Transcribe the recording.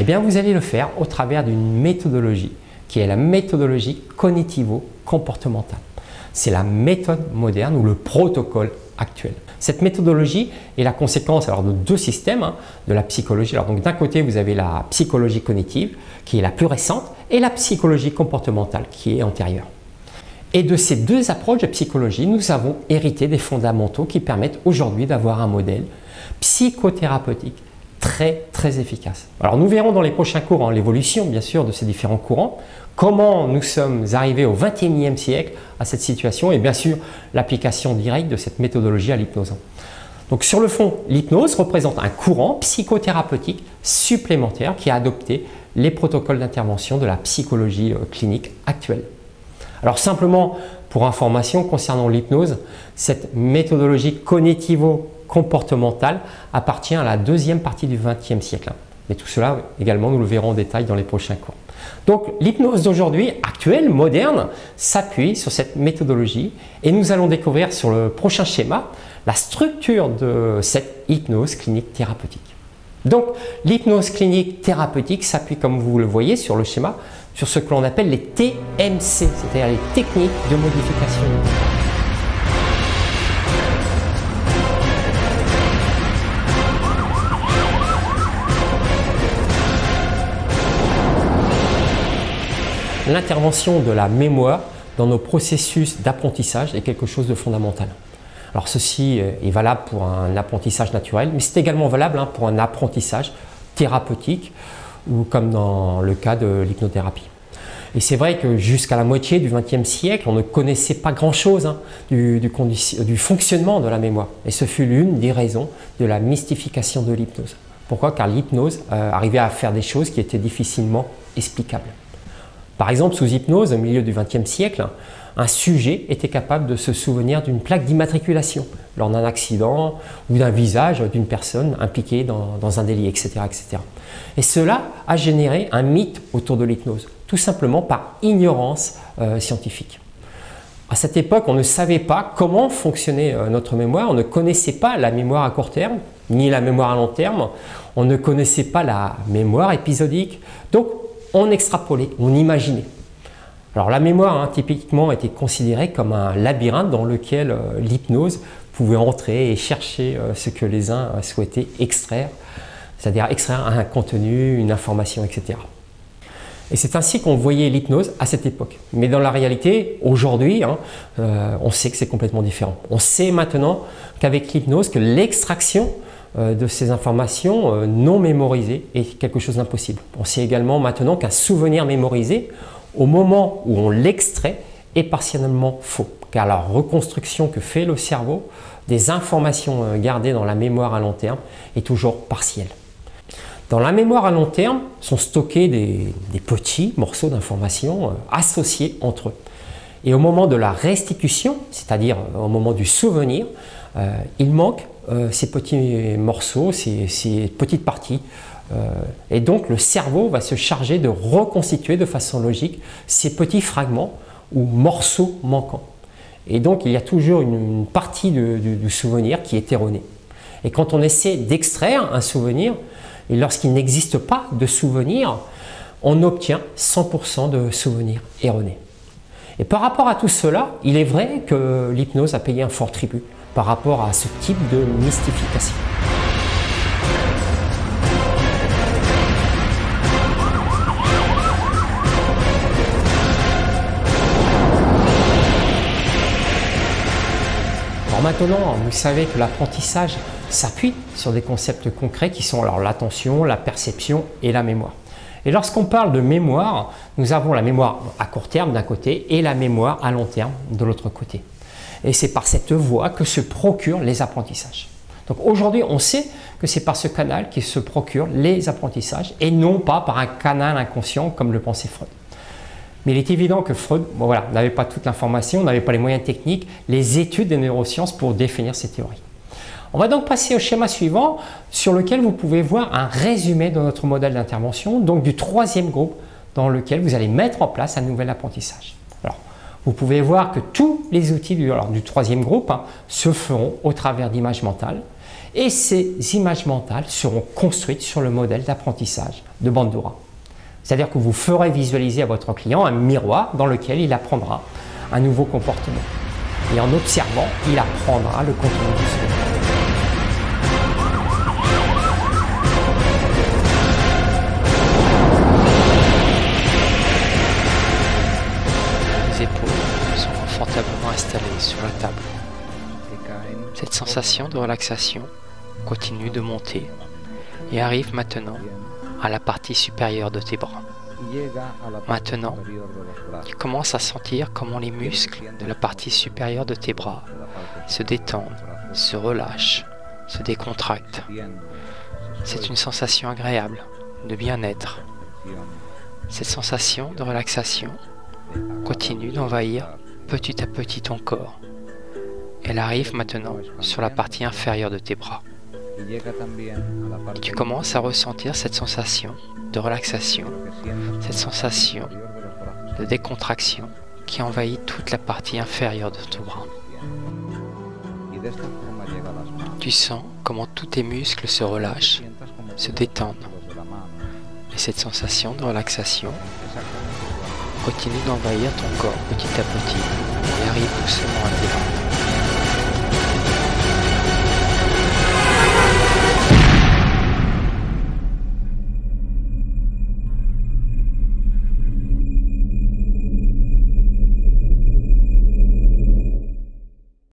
Eh bien, vous allez le faire au travers d'une méthodologie qui est la méthodologie cognitivo-comportementale. C'est la méthode moderne ou le protocole actuel. Cette méthodologie est la conséquence de deux systèmes de la psychologie. Donc d'un côté, vous avez la psychologie cognitive qui est la plus récente et la psychologie comportementale qui est antérieure. Et de ces deux approches de psychologie, nous avons hérité des fondamentaux qui permettent aujourd'hui d'avoir un modèle psychothérapeutique très efficace. Alors nous verrons dans les prochains cours l'évolution bien sûr de ces différents courants, comment nous sommes arrivés au XXIe siècle à cette situation et bien sûr l'application directe de cette méthodologie à l'hypnose. Donc sur le fond, l'hypnose représente un courant psychothérapeutique supplémentaire qui a adopté les protocoles d'intervention de la psychologie clinique actuelle. Alors simplement pour information concernant l'hypnose, cette méthodologie cognitivo-comportementale appartient à la deuxième partie du XXe siècle. Mais tout cela également, nous le verrons en détail dans les prochains cours. Donc l'hypnose d'aujourd'hui, actuelle, moderne, s'appuie sur cette méthodologie et nous allons découvrir sur le prochain schéma la structure de cette hypnose clinique thérapeutique. Donc l'hypnose clinique thérapeutique s'appuie, comme vous le voyez sur le schéma, sur ce que l'on appelle les TMC, c'est-à-dire les techniques de modification. L'intervention de la mémoire dans nos processus d'apprentissage est quelque chose de fondamental. Alors ceci est valable pour un apprentissage naturel, mais c'est également valable pour un apprentissage thérapeutique ou comme dans le cas de l'hypnothérapie. Et c'est vrai que jusqu'à la moitié du XXe siècle, on ne connaissait pas grand-chose du fonctionnement de la mémoire. Et ce fut l'une des raisons de la mystification de l'hypnose. Pourquoi? Car l'hypnose arrivait à faire des choses qui étaient difficilement explicables. Par exemple, sous hypnose, au milieu du XXe siècle, un sujet était capable de se souvenir d'une plaque d'immatriculation lors d'un accident ou d'un visage d'une personne impliquée dans un délit, etc., etc. Et cela a généré un mythe autour de l'hypnose, tout simplement par ignorance scientifique. À cette époque, on ne savait pas comment fonctionnait notre mémoire, on ne connaissait pas la mémoire à court terme, ni la mémoire à long terme, on ne connaissait pas la mémoire épisodique, donc on extrapolait, on imaginait. Alors la mémoire typiquement était considérée comme un labyrinthe dans lequel l'hypnose pouvait entrer et chercher ce que les uns souhaitaient extraire, c'est-à-dire extraire un contenu, une information, etc. Et c'est ainsi qu'on voyait l'hypnose à cette époque. Mais dans la réalité, aujourd'hui, on sait que c'est complètement différent. On sait maintenant qu'avec l'hypnose, que l'extraction de ces informations non mémorisées est quelque chose d'impossible. On sait également maintenant qu'un souvenir mémorisé, au moment où on l'extrait, est partiellement faux, car la reconstruction que fait le cerveau des informations gardées dans la mémoire à long terme est toujours partielle. Dans la mémoire à long terme sont stockés des petits morceaux d'informations associés entre eux. Et au moment de la restitution, c'est-à-dire au moment du souvenir, il manque ces petits morceaux, ces petites parties. Et donc le cerveau va se charger de reconstituer de façon logique ces petits fragments ou morceaux manquants. Et donc il y a toujours une partie du souvenir qui est erronée. Et quand on essaie d'extraire un souvenir, et lorsqu'il n'existe pas de souvenir, on obtient 100% de souvenirs erronés. Et par rapport à tout cela, il est vrai que l'hypnose a payé un fort tribut par rapport à ce type de mystification. Alors maintenant, vous savez que l'apprentissage s'appuie sur des concepts concrets qui sont l'attention, la perception et la mémoire. Et lorsqu'on parle de mémoire, nous avons la mémoire à court terme d'un côté et la mémoire à long terme de l'autre côté. Et c'est par cette voie que se procurent les apprentissages. Donc aujourd'hui, on sait que c'est par ce canal qui se procurent les apprentissages et non pas par un canal inconscient comme le pensait Freud. Mais il est évident que Freud n'avait pas toute l'information, n'avait pas les moyens techniques, les études des neurosciences pour définir ces théories. On va donc passer au schéma suivant sur lequel vous pouvez voir un résumé de notre modèle d'intervention, donc du troisième groupe dans lequel vous allez mettre en place un nouvel apprentissage. Alors, vous pouvez voir que tous les outils du troisième groupe se feront au travers d'images mentales Et ces images mentales seront construites sur le modèle d'apprentissage de Bandura. C'est-à-dire que vous ferez visualiser à votre client un miroir dans lequel il apprendra un nouveau comportement. Et en observant, il apprendra le contenu du secret. Les épaules sont confortablement installées sur la table. Cette sensation de relaxation continue de monter et arrive maintenant à la partie supérieure de tes bras. Maintenant, tu commences à sentir comment les muscles de la partie supérieure de tes bras se détendent, se relâchent, se décontractent. C'est une sensation agréable de bien-être. Cette sensation de relaxation continue d'envahir petit à petit ton corps. Elle arrive maintenant sur la partie inférieure de tes bras. Et tu commences à ressentir cette sensation de relaxation, cette sensation de décontraction qui envahit toute la partie inférieure de ton bras. Tu sens comment tous tes muscles se relâchent, se détendent. Et cette sensation de relaxation continue d'envahir ton corps petit à petit et arrive doucement à tes bras.